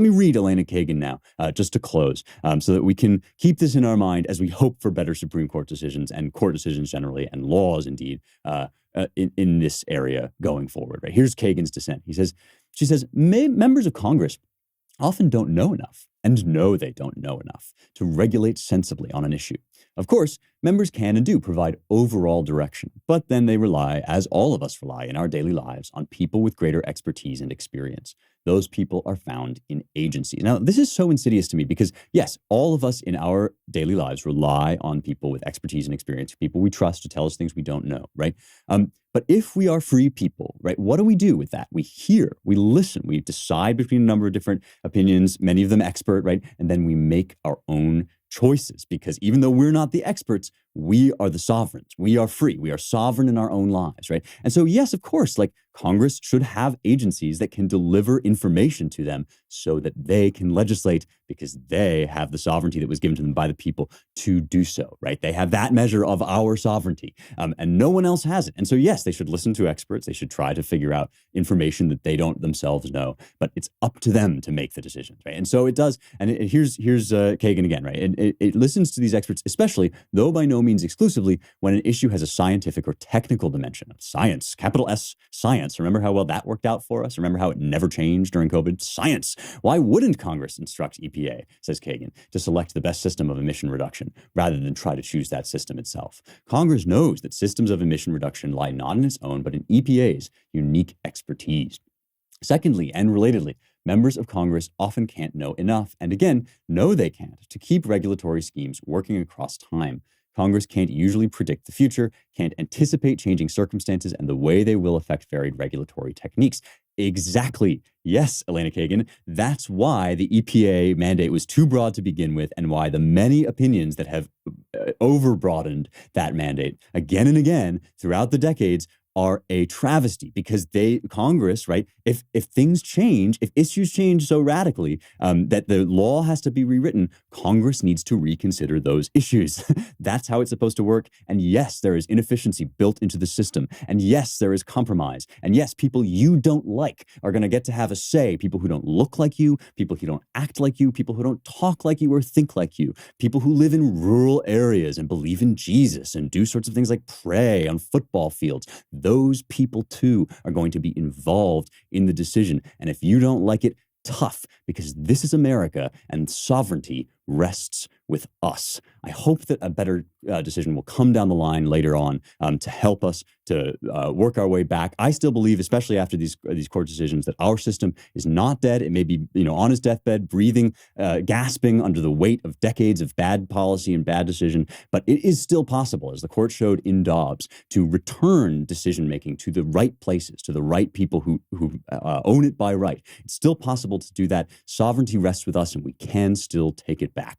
let me read Elena Kagan now, just to close, so that we can keep this in our mind as we hope for better Supreme Court decisions and court decisions generally, and laws indeed, in this area going forward. Right? Here's Kagan's dissent. She says, members of Congress often don't know enough and know they don't know enough to regulate sensibly on an issue. Of course, members can and do provide overall direction, but then they rely, as all of us rely in our daily lives, on people with greater expertise and experience. Those people are found in agencies. Now, this is so insidious to me because, yes, all of us in our daily lives rely on people with expertise and experience, people we trust to tell us things we don't know, right? But if we are free people, right, what do we do with that? We hear, we listen, we decide between a number of different opinions, many of them expert, right? And then we make our own choices, because even though we're not the experts, we are the sovereigns. We are free. We are sovereign in our own lives, right? And so, yes, of course, like Congress should have agencies that can deliver information to them so that they can legislate, because they have the sovereignty that was given to them by the people to do so, right? They have that measure of our sovereignty, and no one else has it. And so, yes, they should listen to experts. They should try to figure out information that they don't themselves know, but it's up to them to make the decisions, right? And so it does. And here's Kagan again, right? It listens to these experts, especially, though by no means exclusively, when an issue has a scientific or technical dimension. Science, capital S, science. Remember how well that worked out for us? Remember how it never changed during COVID? Science. Why wouldn't Congress instruct EPA, says Kagan, to select the best system of emission reduction rather than try to choose that system itself? Congress knows that systems of emission reduction lie not in its own, but in EPA's unique expertise. Secondly, and relatedly, members of Congress often can't know enough, and again, know they can't, to keep regulatory schemes working across time. Congress can't usually predict the future, can't anticipate changing circumstances and the way they will affect varied regulatory techniques. Exactly. Yes, Elena Kagan. That's why the EPA mandate was too broad to begin with, and why the many opinions that have overbroadened that mandate again and again throughout the decades are a travesty, because Congress, right, if things change, if issues change so radically that the law has to be rewritten, Congress needs to reconsider those issues. That's how it's supposed to work. And yes, there is inefficiency built into the system. And yes, there is compromise. And yes, people you don't like are going to get to have a say. People who don't look like you, people who don't act like you, people who don't talk like you or think like you, people who live in rural areas and believe in Jesus and do sorts of things like pray on football fields. Those people, too, are going to be involved in the decision. And if you don't like it, tough, because this is America and sovereignty rests with us. I hope that a better decision will come down the line later on to help us to work our way back. I still believe, especially after these court decisions, that our system is not dead. It may be, on his deathbed, breathing, gasping under the weight of decades of bad policy and bad decision, but it is still possible, as the court showed in Dobbs, to return decision-making to the right places, to the right people who own it by right. It's still possible to do that. Sovereignty rests with us, and we can still take it back.